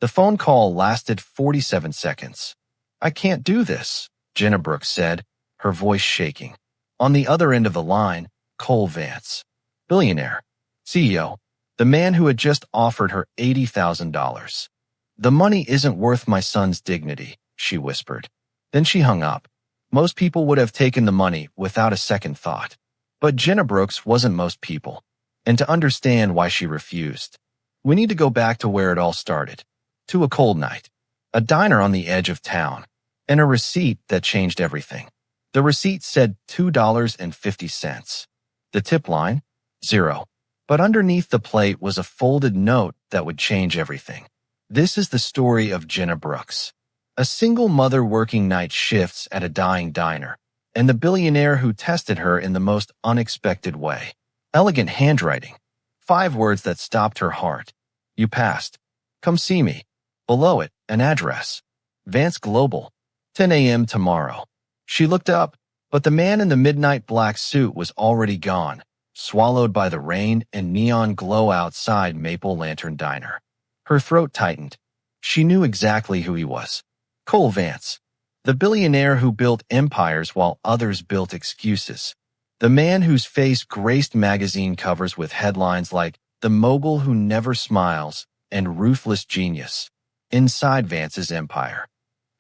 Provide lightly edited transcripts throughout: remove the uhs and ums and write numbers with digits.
The phone call lasted 47 seconds. "I can't do this," Jenna Brooks said, her voice shaking. On the other end of the line, Vance, Billionaire, CEO, the man who had just offered her $80,000. "The money isn't worth my son's dignity," she whispered. Then she hung up. Most people would have taken the money without a second thought. But Jenna Brooks wasn't most people. And to understand why she refused, we need to go back to where it all started. To a cold night, a diner on the edge of town, and a receipt that changed everything. The receipt said $2.50. The tip line? 0. But underneath the plate was a folded note that would change everything. This is the story of Jenna Brooks, a single mother working night shifts at a dying diner, and the billionaire who tested her in the most unexpected way. Elegant handwriting. 5 words that stopped her heart. "You passed. Come see me." Below it, an address. Vance Global. 10 a.m. tomorrow. She looked up, but the man in the midnight black suit was already gone, swallowed by the rain and neon glow outside Maple Lantern Diner. Her throat tightened. She knew exactly who he was. Vance. The billionaire who built empires while others built excuses. The man whose face graced magazine covers with headlines like "The Mogul Who Never Smiles" and "Ruthless Genius." Inside Vance's empire,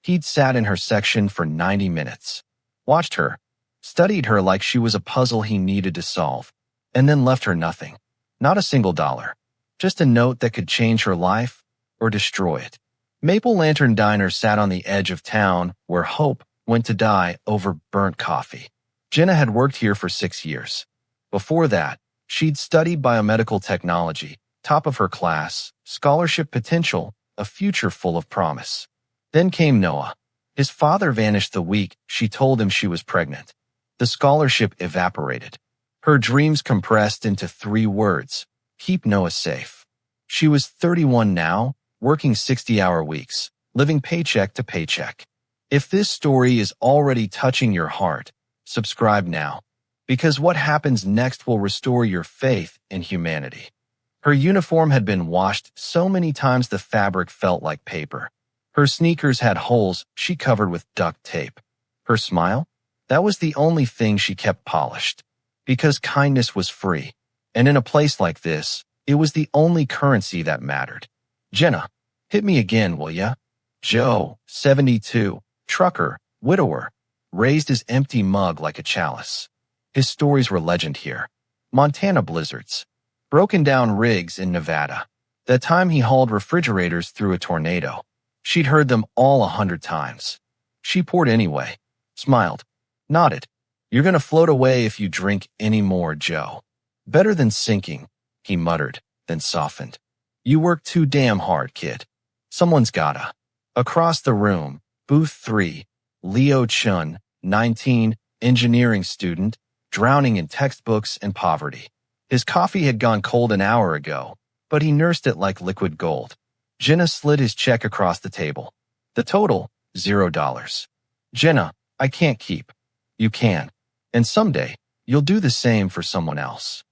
he'd sat in her section for 90 minutes, watched her, studied her like she was a puzzle he needed to solve, and then left her nothing. Not a single dollar. Just a note that could change her life or destroy it. Maple Lantern Diner sat on the edge of town where hope went to die over burnt coffee. Jenna had worked here for 6 years. Before that, she'd studied biomedical technology, top of her class, scholarship potential, a future full of promise. Then came Noah. His father vanished the week she told him she was pregnant. The scholarship evaporated. Her dreams compressed into 3 words: keep Noah safe. She was 31 now, working 60-hour weeks, living paycheck to paycheck. If this story is already touching your heart, subscribe now, because what happens next will restore your faith in humanity. Her uniform had been washed so many times the fabric felt like paper. Her sneakers had holes she covered with duct tape. Her smile? That was the only thing she kept polished. Because kindness was free. And in a place like this, it was the only currency that mattered. "Jenna, hit me again, will ya?" Joe, 72, trucker, widower, raised his empty mug like a chalice. His stories were legend here. Montana blizzards. Broken down rigs in Nevada. That time he hauled refrigerators through a tornado. She'd heard them all 100 times. She poured anyway, smiled, nodded. "You're gonna float away if you drink any more, Joe." "Better than sinking," he muttered, then softened. "You work too damn hard, kid. Someone's gotta." Across the room, booth 3, Leo Chun, 19, engineering student, drowning in textbooks and poverty. His coffee had gone cold an hour ago, but he nursed it like liquid gold. Jenna slid his check across the table. The total, $0. "Jenna, I can't keep." "You can. And someday, you'll do the same for someone else."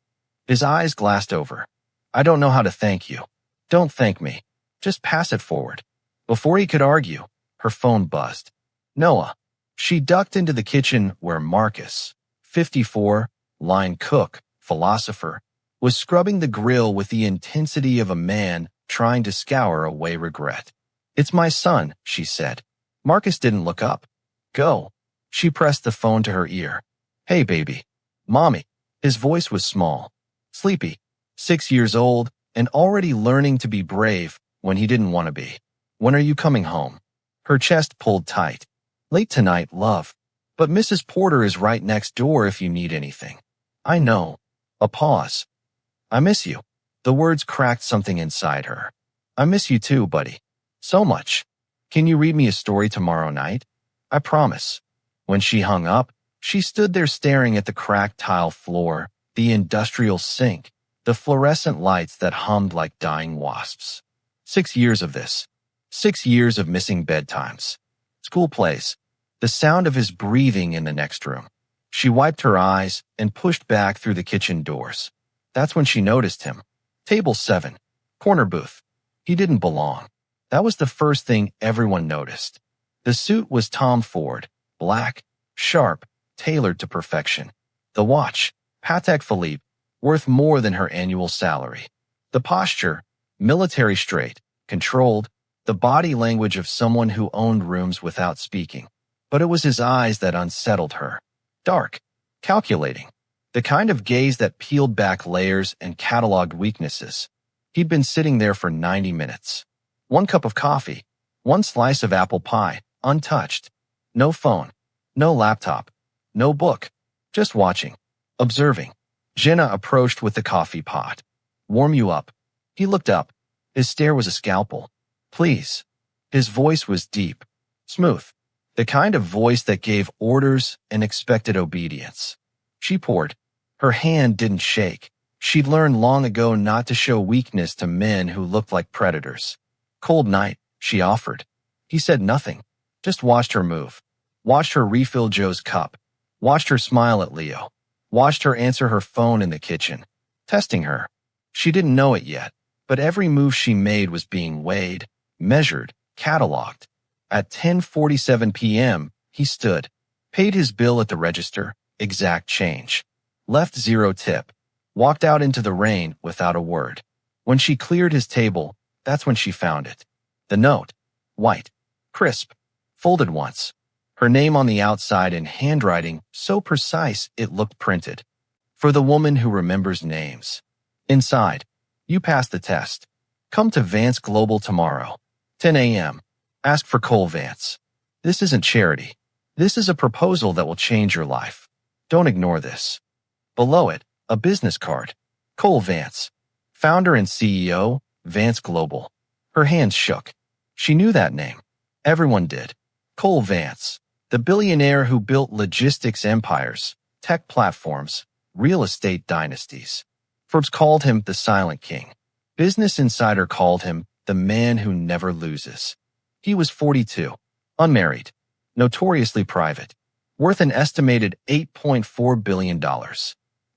His eyes glassed over. "I don't know how to thank you." "Don't thank me. Just pass it forward." Before he could argue, her phone buzzed. Noah. She ducked into the kitchen where Marcus, 54, line cook, philosopher, was scrubbing the grill with the intensity of a man trying to scour away regret. "It's my son," she said. Marcus didn't look up. "Go." She pressed the phone to her ear. "Hey, baby." "Mommy." His voice was small, sleepy, 6 years old, and already learning to be brave when he didn't want to be. "When are you coming home?" Her chest pulled tight. "Late tonight, love. But Mrs. Porter is right next door if you need anything." "I know." A pause. "I miss you." The words cracked something inside her. "I miss you too, buddy. So much. Can you read me a story tomorrow night?" "I promise." When she hung up, she stood there staring at the cracked tile floor, the industrial sink, the fluorescent lights that hummed like dying wasps. 6 years of this. 6 years of missing bedtimes. School plays. The sound of his breathing in the next room. She wiped her eyes and pushed back through the kitchen doors. That's when she noticed him. Table 7. Corner booth. He didn't belong. That was the first thing everyone noticed. The suit was Tom Ford, black, sharp, tailored to perfection. The watch, Patek Philippe, worth more than her annual salary. The posture, military straight, controlled, the body language of someone who owned rooms without speaking. But it was his eyes that unsettled her. Dark, calculating, the kind of gaze that peeled back layers and cataloged weaknesses. He'd been sitting there for 90 minutes. One cup of coffee, one slice of apple pie, untouched. No phone, no laptop, no book, just watching, observing. Jenna approached with the coffee pot. Warm you up. He looked up. His stare was a scalpel. Please. His voice was deep, smooth, the kind of voice that gave orders and expected obedience. She poured. Her hand didn't shake. She'd learned long ago not to show weakness to men who looked like predators. Cold night, she offered. He said nothing, just watched her move. Watched her refill Joe's cup. Watched her smile at Leo. Watched her answer her phone in the kitchen. Testing her. She didn't know it yet, but every move she made was being weighed, measured, cataloged. At 10:47 p.m., he stood, paid his bill at the register, exact change. Left 0 tip. Walked out into the rain without a word. When she cleared his table, that's when she found it. The note. White. Crisp. Folded once. Her name on the outside in handwriting so precise it looked printed. For the woman who remembers names. Inside. You passed the test. Come to Vance Global tomorrow. 10 a.m. Ask for Cole Vance. This isn't charity. This is a proposal that will change your life. Don't ignore this. Below it, a business card. Cole Vance. Founder and CEO, Vance Global. Her hands shook. She knew that name. Everyone did. Cole Vance. The billionaire who built logistics empires, tech platforms, real estate dynasties. Forbes called him the Silent King. Business Insider called him the man who never loses. He was 42, unmarried, notoriously private, worth an estimated $8.4 billion.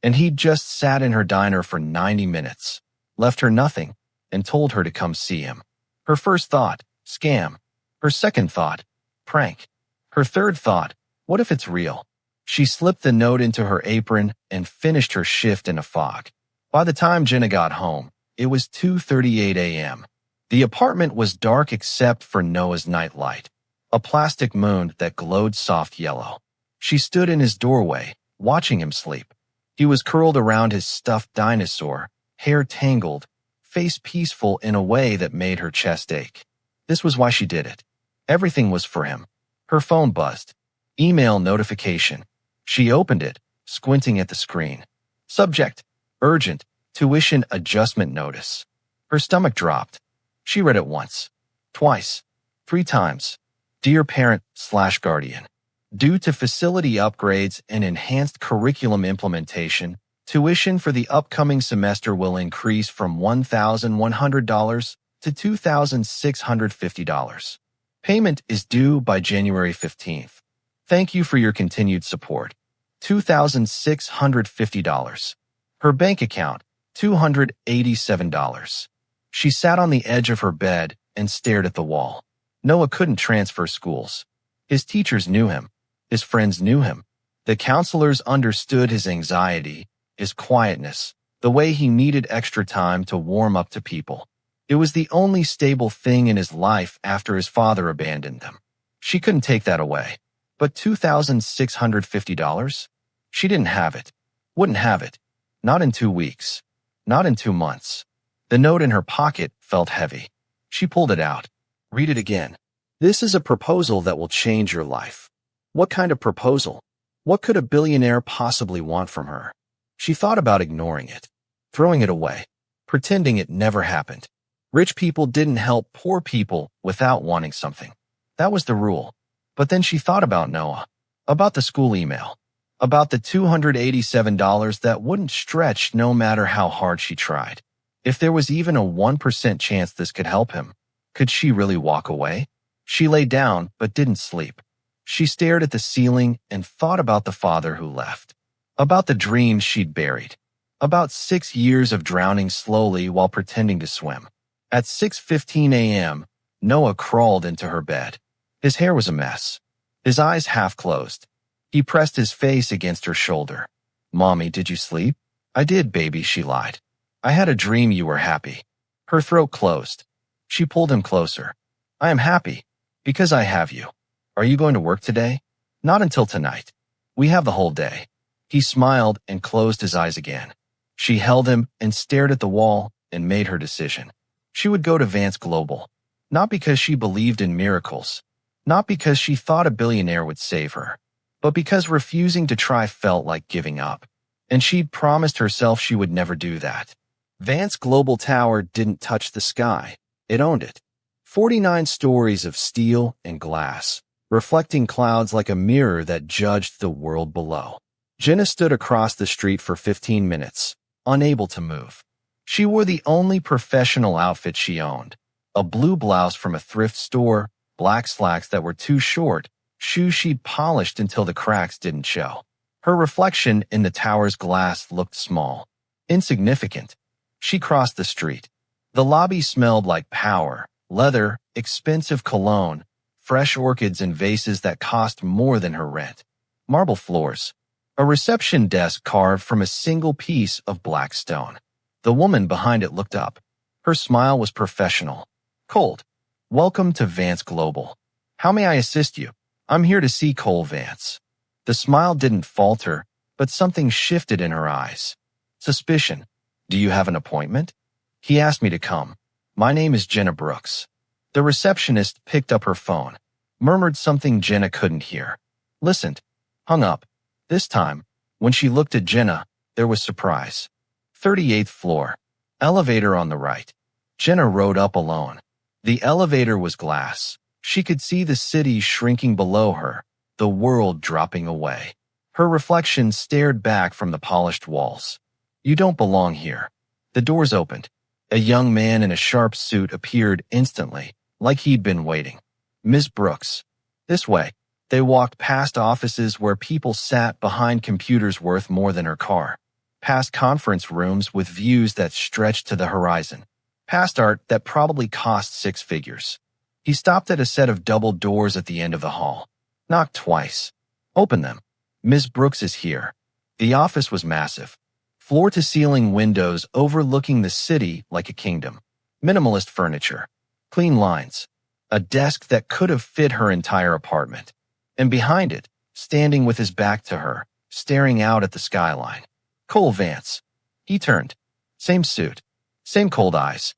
And he'd just sat in her diner for 90 minutes, left her nothing, and told her to come see him. Her first thought, scam. Her second thought, prank. Her third thought, what if it's real? She slipped the note into her apron and finished her shift in a fog. By the time Jenna got home, it was 2:38 a.m. The apartment was dark except for Noah's nightlight, a plastic moon that glowed soft yellow. She stood in his doorway, watching him sleep. He was curled around his stuffed dinosaur, hair tangled, face peaceful in a way that made her chest ache. This was why she did it. Everything was for him. Her phone buzzed. Email notification. She opened it, squinting at the screen. Subject, urgent, tuition adjustment notice. Her stomach dropped. She read it once, twice, 3 times. Dear parent/guardian. Due to facility upgrades and enhanced curriculum implementation, tuition for the upcoming semester will increase from $1,100 to $2,650. Payment is due by January 15th. Thank you for your continued support. $2,650. Her bank account, $287. She sat on the edge of her bed and stared at the wall. Noah couldn't transfer schools. His teachers knew him. His friends knew him. The counselors understood his anxiety, his quietness, the way he needed extra time to warm up to people. It was the only stable thing in his life after his father abandoned them. She couldn't take that away. But $2,650? She didn't have it. Wouldn't have it. Not in 2 weeks. Not in 2 months. The note in her pocket felt heavy. She pulled it out. Read it again. This is a proposal that will change your life. What kind of proposal? What could a billionaire possibly want from her? She thought about ignoring it, throwing it away, pretending it never happened. Rich people didn't help poor people without wanting something. That was the rule. But then she thought about Noah, about the school email, about the $287 that wouldn't stretch no matter how hard she tried. If there was even a 1% chance this could help him, could she really walk away? She lay down but didn't sleep. She stared at the ceiling and thought about the father who left, about the dreams she'd buried, about 6 years of drowning slowly while pretending to swim. At 6:15 a.m., Noah crawled into her bed. His hair was a mess. His eyes half closed. He pressed his face against her shoulder. "Mommy, did you sleep?" "I did, baby," she lied. "I had a dream you were happy." Her throat closed. She pulled him closer. "I am happy, because I have you. Are you going to work today?" "Not until tonight. We have the whole day." He smiled and closed his eyes again. She held him and stared at the wall and made her decision. She would go to Vance Global, not because she believed in miracles, not because she thought a billionaire would save her, but because refusing to try felt like giving up. And she'd promised herself she would never do that. Vance Global Tower didn't touch the sky. It owned it. 49 stories of steel and glass, reflecting clouds like a mirror that judged the world below. Jenna stood across the street for 15 minutes, unable to move. She wore the only professional outfit she owned, a blue blouse from a thrift store, black slacks that were too short, shoes she'd polished until the cracks didn't show. Her reflection in the tower's glass looked small, insignificant. She crossed the street. The lobby smelled like power, leather, expensive cologne, fresh orchids in vases that cost more than her rent. Marble floors. A reception desk carved from a single piece of black stone. The woman behind it looked up. Her smile was professional. "Cold. Welcome to Vance Global. How may I assist you?" "I'm here to see Cole Vance." The smile didn't falter, but something shifted in her eyes. Suspicion. "Do you have an appointment?" "He asked me to come. My name is Jenna Brooks." The receptionist picked up her phone, murmured something Jenna couldn't hear, listened, hung up. This time, when she looked at Jenna, there was surprise. 38th floor. Elevator on the right. Jenna rode up alone. The elevator was glass. She could see the city shrinking below her, the world dropping away. Her reflection stared back from the polished walls. "You don't belong here." The doors opened. A young man in a sharp suit appeared instantly, like he'd been waiting. "Miss Brooks." "This way." They walked past offices where people sat behind computers worth more than her car, past conference rooms with views that stretched to the horizon, past art that probably cost 6 figures. He stopped at a set of double doors at the end of the hall, knocked twice. "Open them. Miss Brooks is here." The office was massive. Floor-to-ceiling windows overlooking the city like a kingdom. Minimalist furniture. Clean lines. A desk that could have fit her entire apartment. And behind it, standing with his back to her, staring out at the skyline, Cole Vance. He turned. Same suit. Same cold eyes.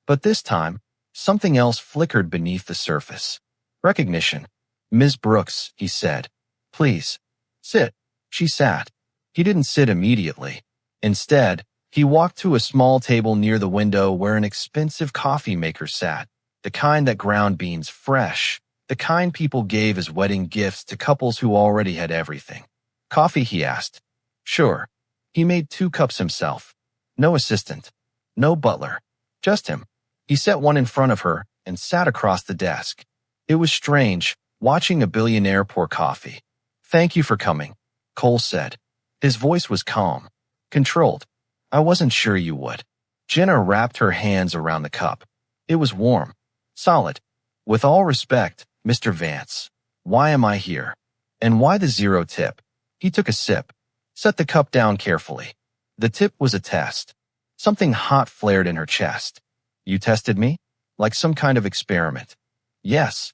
But this time, something else flickered beneath the surface. Recognition. "Ms. Brooks," he said. "Please. Sit." She sat. He didn't sit immediately. Instead, he walked to a small table near the window where an expensive coffee maker sat, the kind that ground beans fresh, the kind people gave as wedding gifts to couples who already had everything. "Coffee?" he asked. "Sure." He made 2 cups himself. No assistant. No butler. Just him. He set one in front of her and sat across the desk. It was strange, watching a billionaire pour coffee. "Thank you for coming," Cole said. His voice was calm, controlled. "I wasn't sure you would." Jenna wrapped her hands around the cup. It was warm, solid. "With all respect, Mr. Vance, why am I here? And why the 0 tip?" He took a sip, set the cup down carefully. The tip was a test. Something hot flared in her chest. "You tested me? Like some kind of experiment?" "Yes."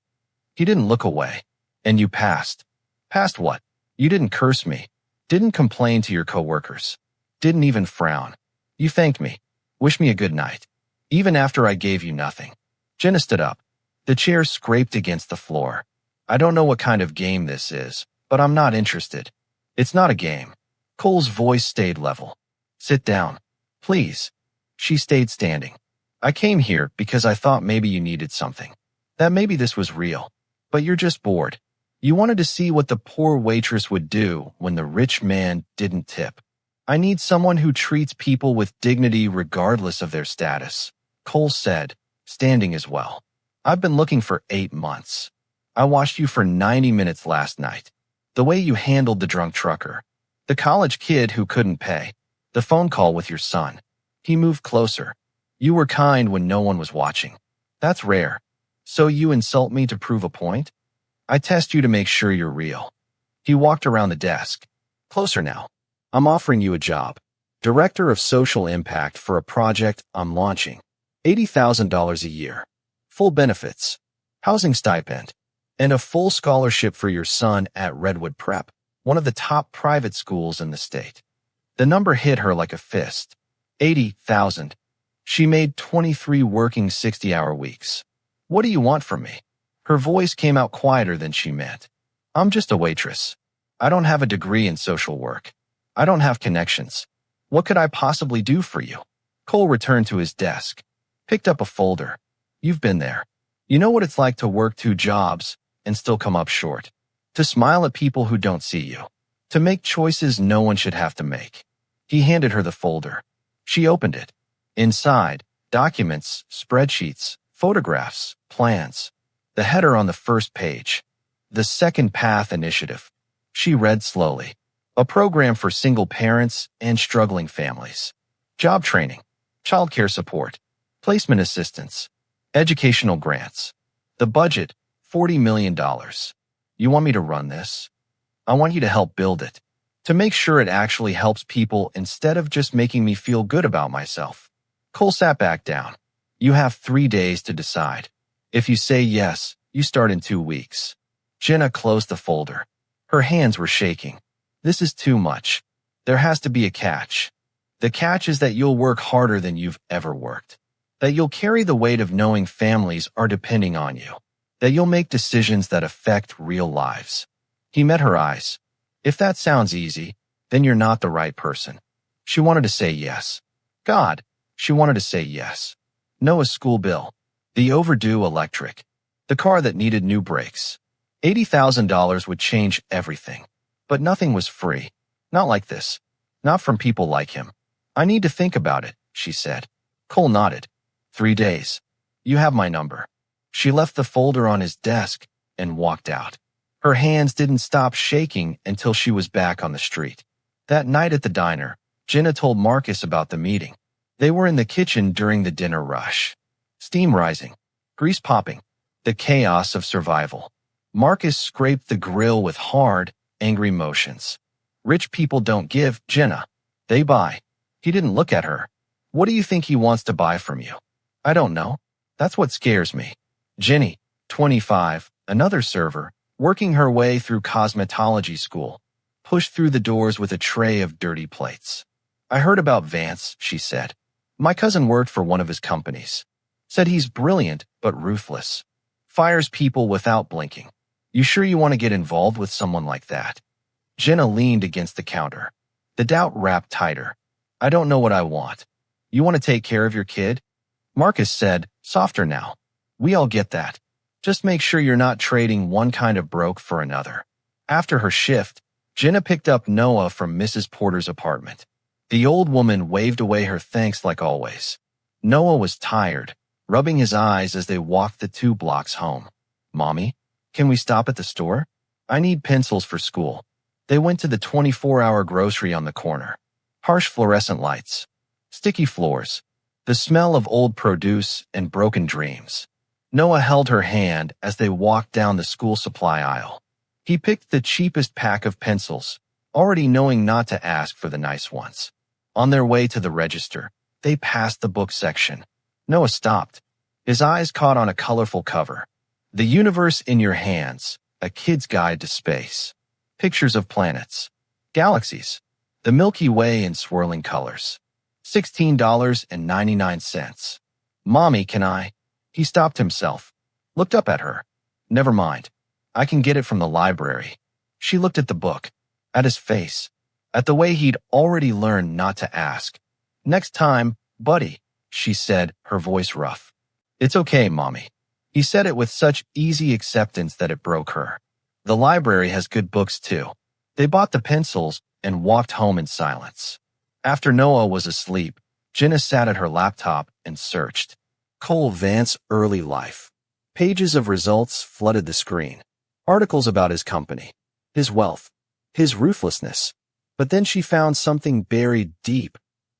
He didn't look away. "And you passed." "Passed what?" "You didn't curse me. Didn't complain to your coworkers. Didn't even frown. You thanked me. Wished me a good night. Even after I gave you nothing." Jenna stood up. The chair scraped against the floor. "I don't know what kind of game this is, but I'm not interested." "It's not a game." Cole's voice stayed level. "Sit down. Please." She stayed standing. "I came here because I thought maybe you needed something. That maybe this was real. But you're just bored. You wanted to see what the poor waitress would do when the rich man didn't tip. I need someone who treats people with dignity regardless of their status," Cole said, standing as well. "I've been looking for 8 months. I watched you for 90 minutes last night. The way you handled the drunk trucker, the college kid who couldn't pay, the phone call with your son." He moved closer. "You were kind when no one was watching. That's rare. So you insult me to prove a point? I test you to make sure you're real. He walked around the desk. Closer now. I'm offering you a job. Director of Social Impact for a project I'm launching. $80,000 a year. Full benefits. Housing stipend. And a full scholarship for your son at Redwood Prep, one of the top private schools in the state. The number hit her like a fist. 80,000. She made 23 working 60-hour weeks. What do you want from me? Her voice came out quieter than she meant. I'm just a waitress. I don't have a degree in social work. I don't have connections. What could I possibly do for you? Cole returned to his desk, picked up a folder. You've been there. You know what it's like to work 2 jobs and still come up short. To smile at people who don't see you. To make choices no one should have to make. He handed her the folder. She opened it. Inside, documents, spreadsheets, photographs, plans. The header on the first page. The Second Path Initiative. She read slowly. A program for single parents and struggling families. Job training. Childcare support. Placement assistance. Educational grants. The budget, $40 million. You want me to run this? I want you to help build it. To make sure it actually helps people instead of just making me feel good about myself. Cole sat back down. You have 3 days to decide. If you say yes, you start in 2 weeks. Jenna closed the folder. Her hands were shaking. This is too much. There has to be a catch. The catch is that you'll work harder than you've ever worked. That you'll carry the weight of knowing families are depending on you. That you'll make decisions that affect real lives. He met her eyes. If that sounds easy, then you're not the right person. She wanted to say yes. God, she wanted to say yes. Noah's school bill. The overdue electric. The car that needed new brakes. $80,000 would change everything. But nothing was free. Not like this. Not from people like him. I need to think about it, she said. Cole nodded. 3 days. You have my number. She left the folder on his desk and walked out. Her hands didn't stop shaking until she was back on the street. That night at the diner, Jenna told Marcus about the meeting. They were in the kitchen during the dinner rush. Steam rising. Grease popping. The chaos of survival. Marcus scraped the grill with hard, angry motions. Rich people don't give, Jenna. They buy. He didn't look at her. What do you think he wants to buy from you? I don't know. That's what scares me. Jenny, 25, another server, working her way through cosmetology school, pushed through the doors with a tray of dirty plates. I heard about Vance, she said. My cousin worked for one of his companies. Said he's brilliant, but ruthless. Fires people without blinking. You sure you want to get involved with someone like that? Jenna leaned against the counter. The doubt wrapped tighter. I don't know what I want. You want to take care of your kid? Marcus said, softer now. We all get that. Just make sure you're not trading one kind of broke for another. After her shift, Jenna picked up Noah from Mrs. Porter's apartment. The old woman waved away her thanks like always. Noah was tired, rubbing his eyes as they walked the 2 blocks home. Mommy, can we stop at the store? I need pencils for school. They went to the 24-hour grocery on the corner. Harsh fluorescent lights. Sticky floors. The smell of old produce and broken dreams. Noah held her hand as they walked down the school supply aisle. He picked the cheapest pack of pencils, already knowing not to ask for the nice ones. On their way to the register, they passed the book section. Noah stopped. His eyes caught on a colorful cover. The Universe in Your Hands, A Kid's Guide to Space. Pictures of planets. Galaxies. The Milky Way in swirling colors. $16.99. Mommy, can I? He stopped himself. Looked up at her. Never mind. I can get it from the library. She looked at the book. At his face. At the way he'd already learned not to ask. Next time, buddy, she said, her voice rough. It's okay, Mommy. He said it with such easy acceptance that it broke her. The library has good books too. They bought the pencils and walked home in silence. After Noah was asleep, Jenna sat at her laptop and searched. Cole Vance early life. Pages of results flooded the screen. Articles about his company, his wealth, his ruthlessness. But then she found something buried deep.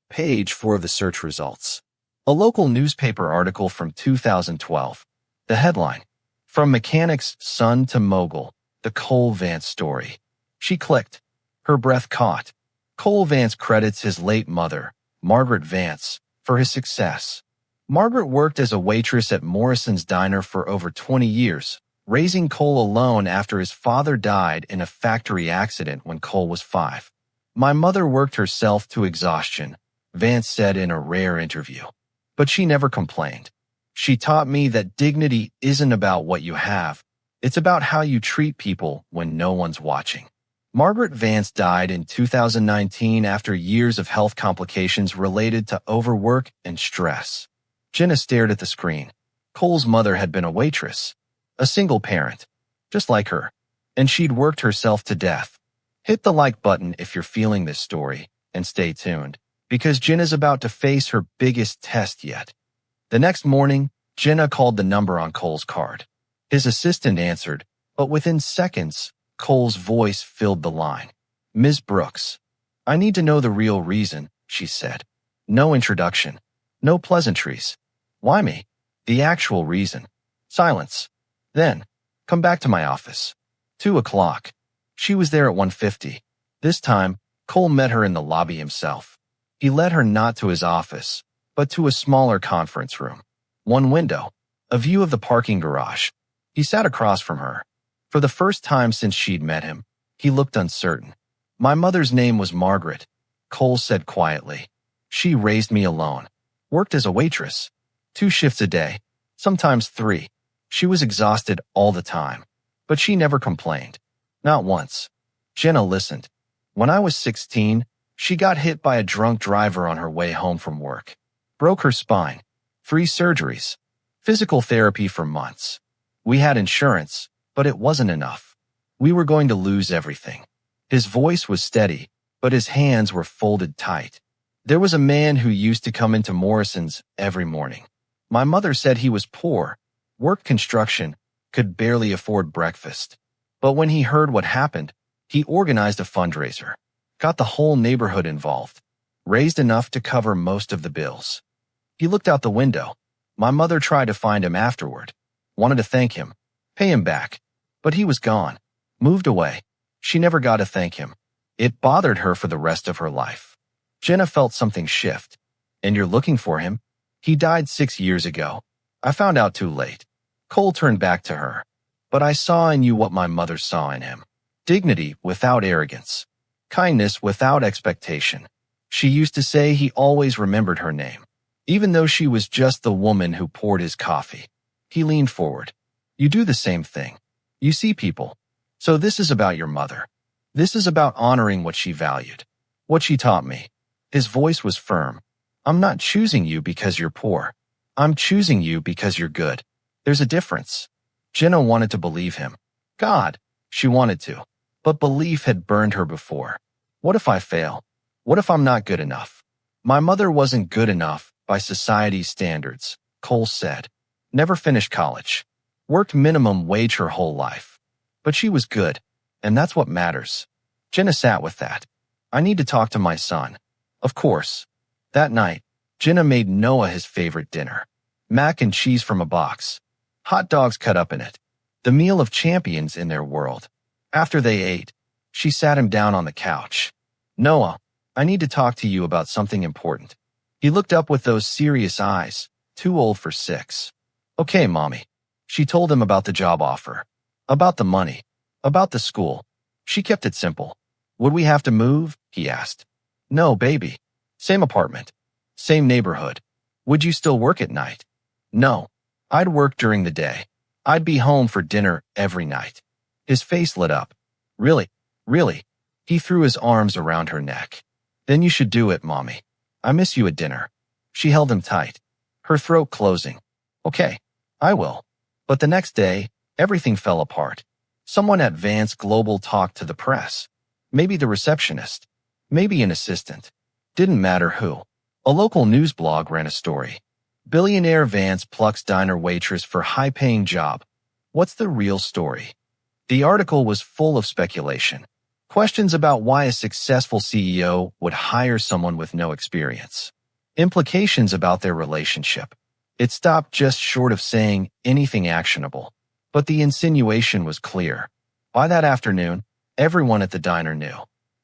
Page 4 of the search results. A local newspaper article from 2012. The headline: From Mechanic's Son to Mogul, the Cole Vance Story. She clicked. Her breath caught. Cole Vance credits his late mother, Margaret Vance, for his success. Margaret worked as a waitress at Morrison's Diner for over 20 years, raising Cole alone after his father died in a factory accident when Cole was 5. My mother worked herself to exhaustion, Vance said in a rare interview. But she never complained. She taught me that dignity isn't about what you have. It's about how you treat people when no one's watching. Margaret Vance died in 2019 after years of health complications related to overwork and stress. Jenna stared at the screen. Cole's mother had been a waitress, a single parent, just like her, and she'd worked herself to death. Hit the like button if you're feeling this story, and stay tuned, because Jenna's about to face her biggest test yet. The next morning, Jenna called the number on Cole's card. His assistant answered, but within seconds, Cole's voice filled the line. Ms. Brooks, I need to know the real reason, she said. No introduction. No pleasantries. Why me? The actual reason. Silence. Then, come back to my office. 2 o'clock. She was there at 1:50. This time, Cole met her in the lobby himself. He led her not to his office, but to a smaller conference room. One window, a view of the parking garage. He sat across from her. For the first time since she'd met him, he looked uncertain. My mother's name was Margaret, Cole said quietly. She raised me alone. Worked as a waitress. 2 shifts a day, sometimes 3. She was exhausted all the time, but she never complained. Not once. Jenna listened. When I was 16, she got hit by a drunk driver on her way home from work. Broke her spine. 3 surgeries. Physical therapy for months. We had insurance, but it wasn't enough. We were going to lose everything. His voice was steady, but his hands were folded tight. There was a man who used to come into Morrison's every morning. My mother said he was poor, worked construction, could barely afford breakfast. But when he heard what happened, he organized a fundraiser, got the whole neighborhood involved, raised enough to cover most of the bills. He looked out the window. My mother tried to find him afterward, wanted to thank him, pay him back, but he was gone, moved away. She never got to thank him. It bothered her for the rest of her life. Jenna felt something shift. And you're looking for him? He died 6 years ago. I found out too late. Cole turned back to her. But I saw in you what my mother saw in him. Dignity without arrogance. Kindness without expectation. She used to say he always remembered her name, even though she was just the woman who poured his coffee. He leaned forward. You do the same thing. You see people. So this is about your mother. This is about honoring what she valued. What she taught me. His voice was firm. I'm not choosing you because you're poor. I'm choosing you because you're good. There's a difference. Jenna wanted to believe him. God, she wanted to. But belief had burned her before. What if I fail? What if I'm not good enough? My mother wasn't good enough by society's standards, Cole said. Never finished college. Worked minimum wage her whole life. But she was good, and that's what matters. Jenna sat with that. I need to talk to my son. Of course. That night, Jenna made Noah his favorite dinner. Mac and cheese from a box. Hot dogs cut up in it. The meal of champions in their world. After they ate, she sat him down on the couch. Noah, I need to talk to you about something important. He looked up with those serious eyes, too old for 6. Okay, Mommy. She told him about the job offer. About the money. About the school. She kept it simple. Would we have to move? He asked. No, baby. Same apartment. Same neighborhood. Would you still work at night? No. I'd work during the day. I'd be home for dinner every night. His face lit up. Really? Really? He threw his arms around her neck. Then you should do it, Mommy. I miss you at dinner. She held him tight, her throat closing. Okay, I will. But the next day, everything fell apart. Someone at Vance Global talked to the press. Maybe the receptionist. Maybe an assistant. Didn't matter who. A local news blog ran a story. Billionaire Vance plucks diner waitress for high-paying job. What's the real story? The article was full of speculation. Questions about why a successful CEO would hire someone with no experience. Implications about their relationship. It stopped just short of saying anything actionable, but the insinuation was clear. By that afternoon, everyone at the diner knew.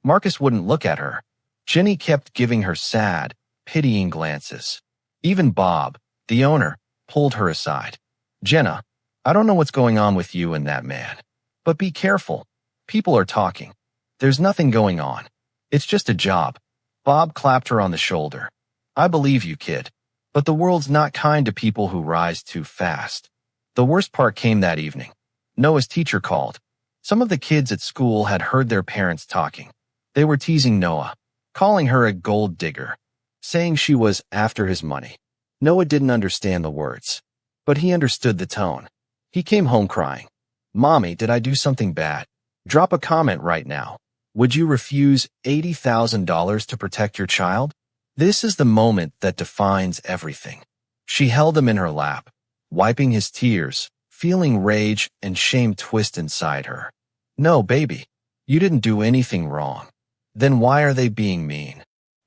Marcus wouldn't look at her. Jenny kept giving her sad, pitying glances. Even Bob, the owner, pulled her aside. Jenna, I don't know what's going on with you and that man, but be careful. People are talking. There's nothing going on. It's just a job. Bob clapped her on the shoulder. I believe you, kid. But the world's not kind to people who rise too fast. The worst part came that evening. Noah's teacher called. Some of the kids at school had heard their parents talking. They were teasing Noah, calling her a gold digger, saying she was after his money. Noah didn't understand the words, but he understood the tone. He came home crying. Mommy, did I do something bad? Drop a comment right now. Would you refuse $80,000 to protect your child? This is the moment that defines everything. She held him in her lap, wiping his tears, feeling rage and shame twist inside her. No, baby, you didn't do anything wrong. Then why are they being mean?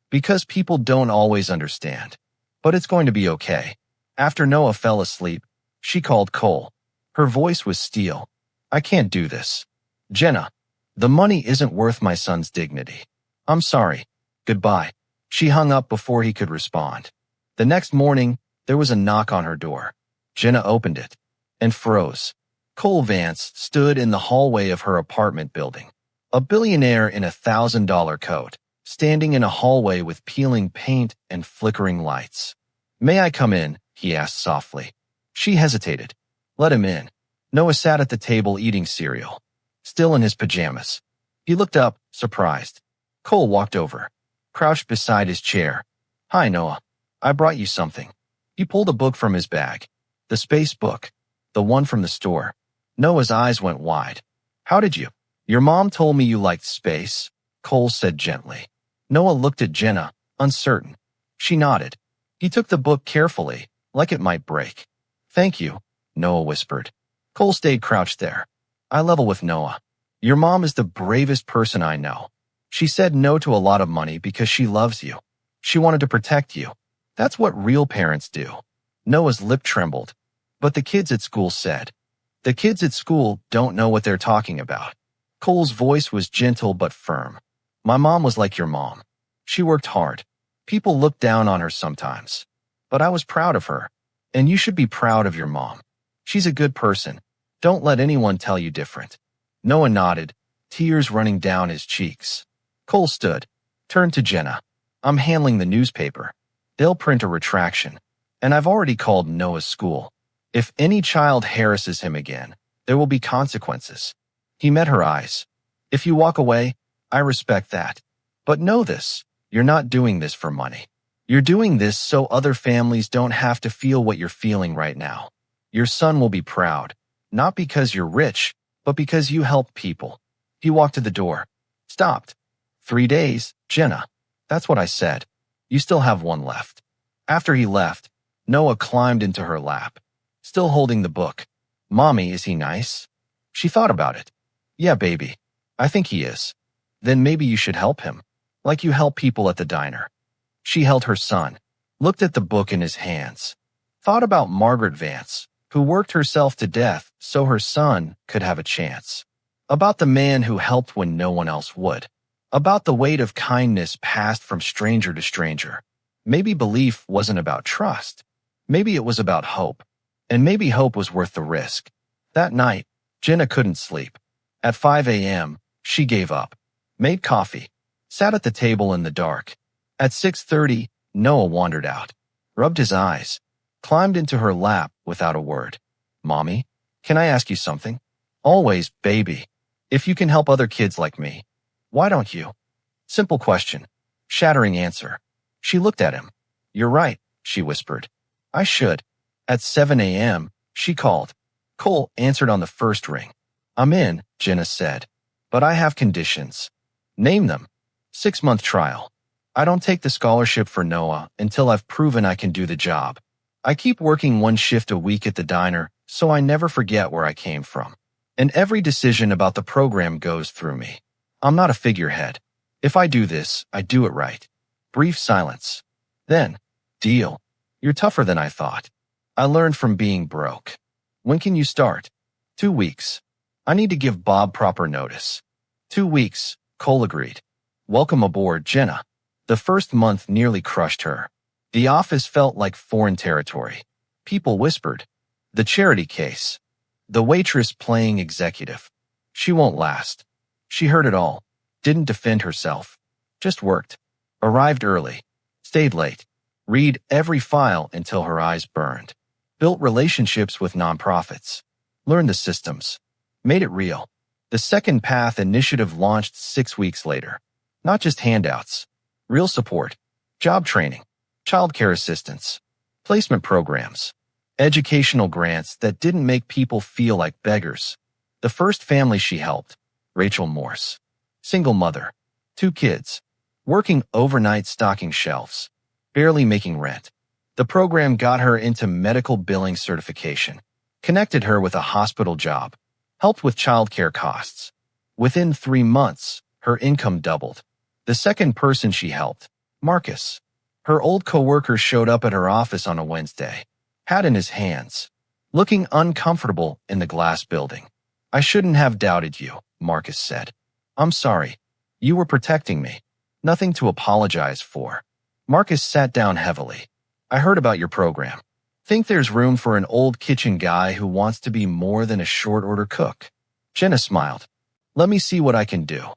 Because people don't always understand. But it's going to be okay. After Noah fell asleep, she called Cole. Her voice was steel. I can't do this. Jenna, the money isn't worth my son's dignity. I'm sorry. Goodbye. She hung up before he could respond. The next morning, there was a knock on her door. Jenna opened it and froze. Cole Vance stood in the hallway of her apartment building. A billionaire in $1,000 coat, standing in a hallway with peeling paint and flickering lights. May I come in? He asked softly. She hesitated. Let him in. Noah sat at the table eating cereal, still in his pajamas. He looked up, surprised. Cole walked over, crouched beside his chair. Hi, Noah. I brought you something. He pulled a book from his bag. The space book. The one from the store. Noah's eyes went wide. How did you? Your mom told me you liked space, Cole said gently. Noah looked at Jenna, uncertain. She nodded. He took the book carefully, like it might break. Thank you, Noah whispered. Cole stayed crouched there. I level with Noah. Your mom is the bravest person I know. She said no to a lot of money because she loves you. She wanted to protect you. That's what real parents do. Noah's lip trembled. But the kids at school said. The kids at school don't know what they're talking about. Cole's voice was gentle but firm. My mom was like your mom. She worked hard. People looked down on her sometimes. But I was proud of her. And you should be proud of your mom. She's a good person. Don't let anyone tell you different. Noah nodded, tears running down his cheeks. Cole stood, turned to Jenna. I'm handling the newspaper. They'll print a retraction. And I've already called Noah's school. If any child harasses him again, there will be consequences. He met her eyes. If you walk away, I respect that. But know this, you're not doing this for money. You're doing this so other families don't have to feel what you're feeling right now. Your son will be proud, not because you're rich, but because you help people. He walked to the door, stopped. 3 days, Jenna. That's what I said. You still have one left. After he left, Noah climbed into her lap, still holding the book. Mommy, is he nice? She thought about it. Yeah, baby. I think he is. Then maybe you should help him, like you help people at the diner. She held her son, looked at the book in his hands, thought about Margaret Vance, who worked herself to death so her son could have a chance. About the man who helped when no one else would. About the weight of kindness passed from stranger to stranger. Maybe belief wasn't about trust. Maybe it was about hope. And maybe hope was worth the risk. That night, Jenna couldn't sleep. At 5 a.m., she gave up, made coffee, sat at the table in the dark. At 6:30, Noah wandered out, rubbed his eyes, climbed into her lap without a word. Mommy, can I ask you something? Always, baby. If you can help other kids like me, why don't you? Simple question. Shattering answer. She looked at him. You're right, she whispered. I should. At 7 a.m., she called. Cole answered on the first ring. I'm in, Jenna said. But I have conditions. Name them. 6-month trial. I don't take the scholarship for Noah until I've proven I can do the job. I keep working 1 shift a week at the diner, so I never forget where I came from. And every decision about the program goes through me. I'm not a figurehead. If I do this, I do it right. Brief silence. Then, deal. You're tougher than I thought. I learned from being broke. When can you start? 2 weeks. I need to give Bob proper notice. 2 weeks, Cole agreed. Welcome aboard, Jenna. The first month nearly crushed her. The office felt like foreign territory. People whispered. The charity case. The waitress playing executive. She won't last. She heard it all. Didn't defend herself. Just worked. Arrived early. Stayed late. Read every file until her eyes burned. Built relationships with nonprofits. Learned the systems. Made it real. The Second Path initiative launched 6 weeks later. Not just handouts. Real support. Job training. Childcare assistance. Placement programs. Educational grants that didn't make people feel like beggars. The first family she helped, Rachel Morse. Single mother. 2 kids. Working overnight stocking shelves. Barely making rent. The program got her into medical billing certification. Connected her with a hospital job. Helped with childcare costs. Within 3 months, her income doubled. The second person she helped, Marcus. Her old coworker showed up at her office on a Wednesday. Hat in his hands. Looking uncomfortable in the glass building. I shouldn't have doubted you, Marcus said. I'm sorry. You were protecting me. Nothing to apologize for. Marcus sat down heavily. I heard about your program. Think there's room for an old kitchen guy who wants to be more than a short-order cook. Jenna smiled. Let me see what I can do.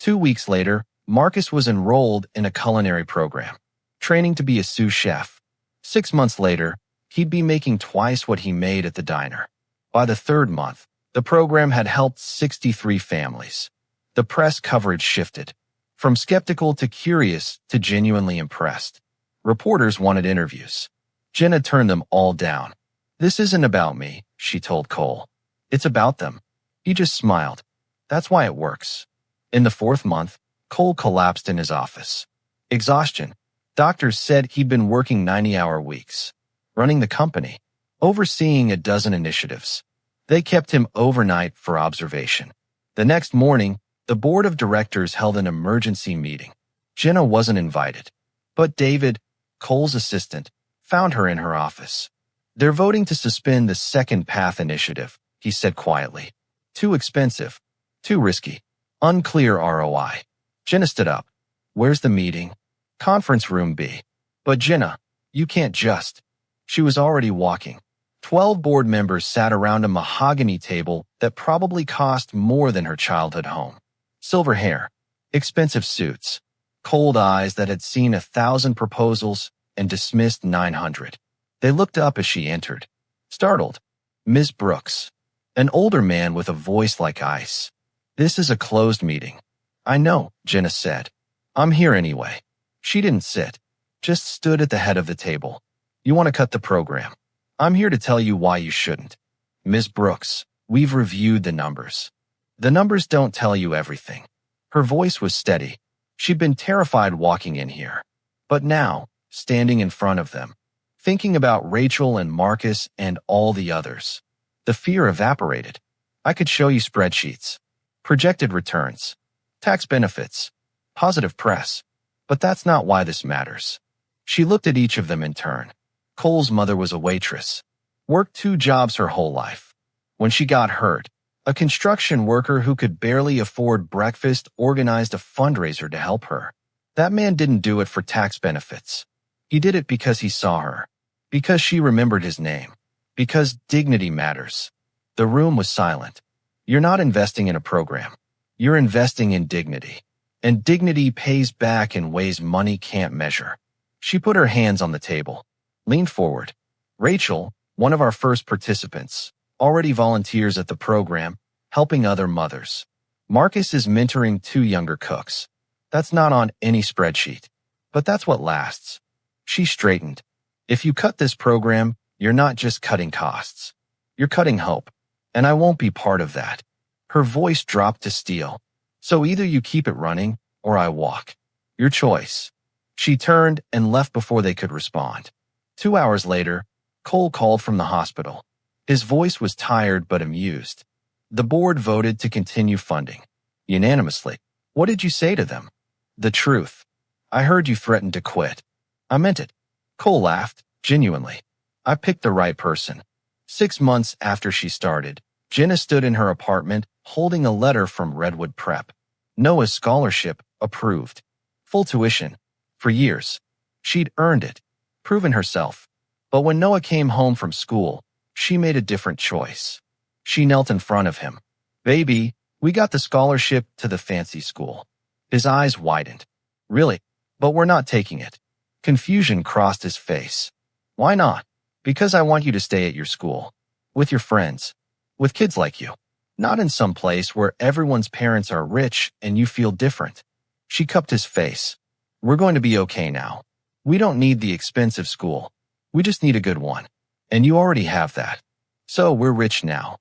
2 weeks later, Marcus was enrolled in a culinary program, training to be a sous chef. 6 months later, he'd be making twice what he made at the diner. By the 3rd month, the program had helped 63 families. The press coverage shifted. From skeptical to curious to genuinely impressed. Reporters wanted interviews. Jenna turned them all down. This isn't about me, she told Cole. It's about them. He just smiled. That's why it works. In the 4th month, Cole collapsed in his office. Exhaustion. Doctors said he'd been working 90-hour weeks. Running the company. Overseeing a dozen initiatives. They kept him overnight for observation. The next morning, the board of directors held an emergency meeting. Jenna wasn't invited. But David, Cole's assistant, found her in her office. They're voting to suspend the Second Path initiative, he said quietly. Too expensive. Too risky. Unclear ROI. Jenna stood up. Where's the meeting? Conference room B. But Jenna, you can't just. She was already walking. 12 board members sat around a mahogany table that probably cost more than her childhood home. Silver hair. Expensive suits. Cold eyes that had seen 1,000 proposals and dismissed 900. They looked up as she entered. Startled. Ms. Brooks. An older man with a voice like ice. This is a closed meeting. I know, Jenna said. I'm here anyway. She didn't sit. Just stood at the head of the table. You want to cut the program. I'm here to tell you why you shouldn't. Ms. Brooks, we've reviewed the numbers. The numbers don't tell you everything. Her voice was steady. She'd been terrified walking in here. But now, standing in front of them, thinking about Rachel and Marcus and all the others, the fear evaporated. I could show you spreadsheets, projected returns, tax benefits, positive press. But that's not why this matters. She looked at each of them in turn. Cole's mother was a waitress. Worked 2 jobs her whole life. When she got hurt, a construction worker who could barely afford breakfast organized a fundraiser to help her. That man didn't do it for tax benefits. He did it because he saw her. Because she remembered his name. Because dignity matters. The room was silent. You're not investing in a program. You're investing in dignity. And dignity pays back in ways money can't measure. She put her hands on the table. Leaned forward. Rachel, one of our first participants, already volunteers at the program, helping other mothers. Marcus is mentoring 2 younger cooks. That's not on any spreadsheet. But that's what lasts. She straightened. If you cut this program, you're not just cutting costs. You're cutting hope. And I won't be part of that. Her voice dropped to steel. So either you keep it running, or I walk. Your choice. She turned and left before they could respond. 2 hours later, Cole called from the hospital. His voice was tired but amused. The board voted to continue funding. Unanimously. What did you say to them? The truth. I heard you threatened to quit. I meant it. Cole laughed, genuinely. I picked the right person. 6 months after she started, Jenna stood in her apartment holding a letter from Redwood Prep. Noah's scholarship approved. Full tuition. For years. She'd earned it. Proven herself. But when Noah came home from school, she made a different choice. She knelt in front of him. Baby, we got the scholarship to the fancy school. His eyes widened. Really? But we're not taking it. Confusion crossed his face. Why not? Because I want you to stay at your school. With your friends. With kids like you. Not in some place where everyone's parents are rich and you feel different. She cupped his face. We're going to be okay now. We don't need the expensive school. We just need a good one. And you already have that. So we're rich now.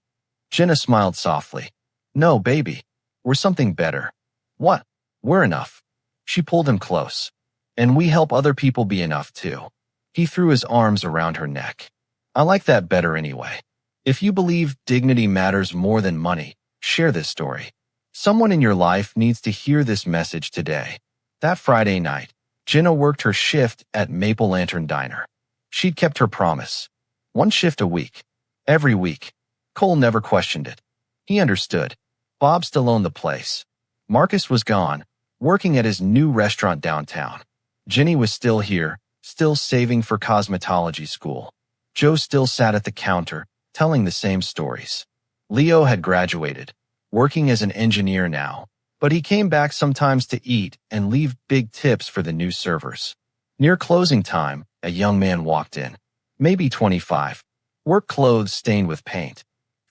Jenna smiled softly. No, baby. We're something better. What? We're enough. She pulled him close. And we help other people be enough too. He threw his arms around her neck. I like that better anyway. If you believe dignity matters more than money, share this story. Someone in your life needs to hear this message today. That Friday night, Jenna worked her shift at Maple Lantern Diner. She'd kept her promise. 1 shift a week. Every week. Cole never questioned it. He understood. Bob still owned the place. Marcus was gone, working at his new restaurant downtown. Jenny was still here, still saving for cosmetology school. Joe still sat at the counter, telling the same stories. Leo had graduated, working as an engineer now, but he came back sometimes to eat and leave big tips for the new servers. Near closing time, a young man walked in, maybe 25, work clothes stained with paint,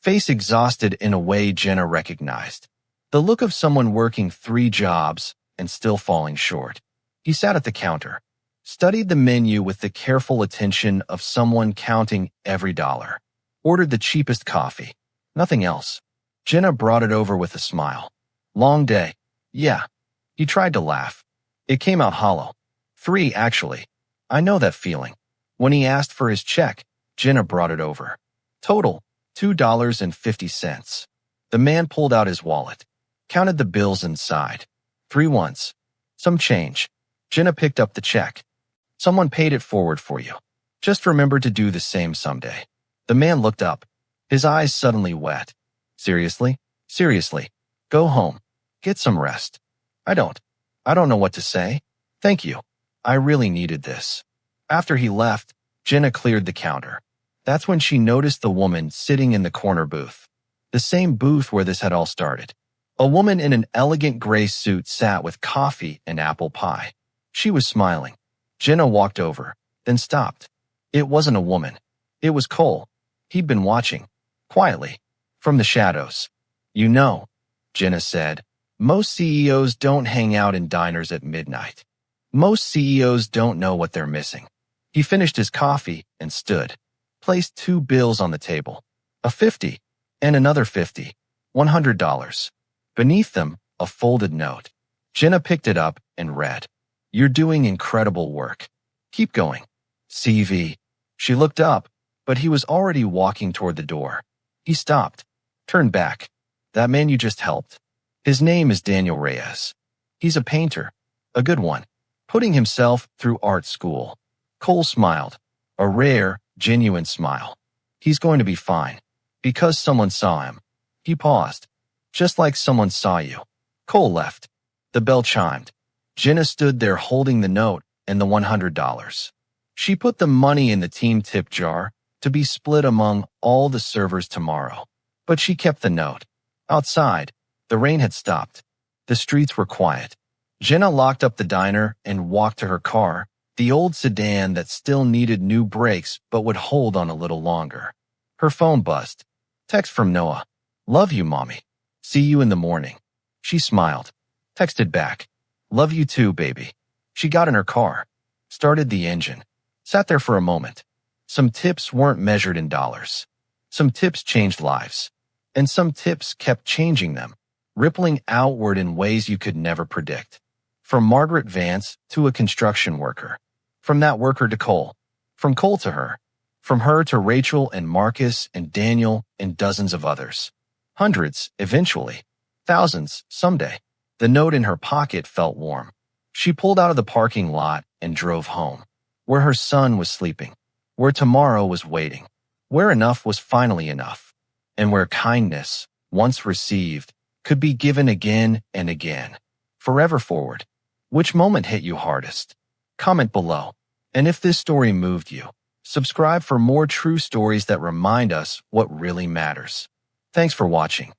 face exhausted in a way Jenna recognized. The look of someone working 3 jobs and still falling short. He sat at the counter, studied the menu with the careful attention of someone counting every dollar, ordered the cheapest coffee, nothing else. Jenna brought it over with a smile. Long day. Yeah. He tried to laugh. It came out hollow. 3, actually. I know that feeling. When he asked for his check, Jenna brought it over. Total, $2.50. The man pulled out his wallet, counted the bills inside. 3 ones. Some change. Jenna picked up the check. Someone paid it forward for you. Just remember to do the same someday. The man looked up, his eyes suddenly wet. Seriously? Seriously. Go home. Get some rest. I don't know what to say. Thank you. I really needed this. After he left, Jenna cleared the counter. That's when she noticed the woman sitting in the corner booth. The same booth where this had all started. A woman in an elegant gray suit sat with coffee and apple pie. She was smiling. Jenna walked over, then stopped. It wasn't a woman. It was Cole. He'd been watching, quietly, from the shadows. You know, Jenna said, most CEOs don't hang out in diners at midnight. Most CEOs don't know what they're missing. He finished his coffee and stood, placed 2 bills on the table, a 50 and another 50, $100. Beneath them, a folded note. Jenna picked it up and read, You're doing incredible work. Keep going. CV. She looked up, but he was already walking toward the door. He stopped, turned back. That man you just helped. His name is Daniel Reyes. He's a painter, a good one, putting himself through art school. Cole smiled, a rare, genuine smile. He's going to be fine, because someone saw him. He paused, just like someone saw you. Cole left. The bell chimed. Jenna stood there holding the note and the $100. She put the money in the team tip jar to be split among all the servers tomorrow. But she kept the note. Outside, the rain had stopped. The streets were quiet. Jenna locked up the diner and walked to her car, the old sedan that still needed new brakes but would hold on a little longer. Her phone buzzed. Text from Noah. Love you, Mommy. See you in the morning. She smiled. Texted back. Love you too, baby. She got in her car, started the engine, sat there for a moment. Some tips weren't measured in dollars. Some tips changed lives. And some tips kept changing them, rippling outward in ways you could never predict. From Margaret Vance to a construction worker. From that worker to Cole. From Cole to her. From her to Rachel and Marcus and Daniel and dozens of others. Hundreds, eventually. Thousands, someday. The note in her pocket felt warm. She pulled out of the parking lot and drove home, where her son was sleeping, where tomorrow was waiting, where enough was finally enough, and where kindness, once received, could be given again and again. Forever forward. Which moment hit you hardest? Comment below. And if this story moved you, subscribe for more true stories that remind us what really matters. Thanks for watching.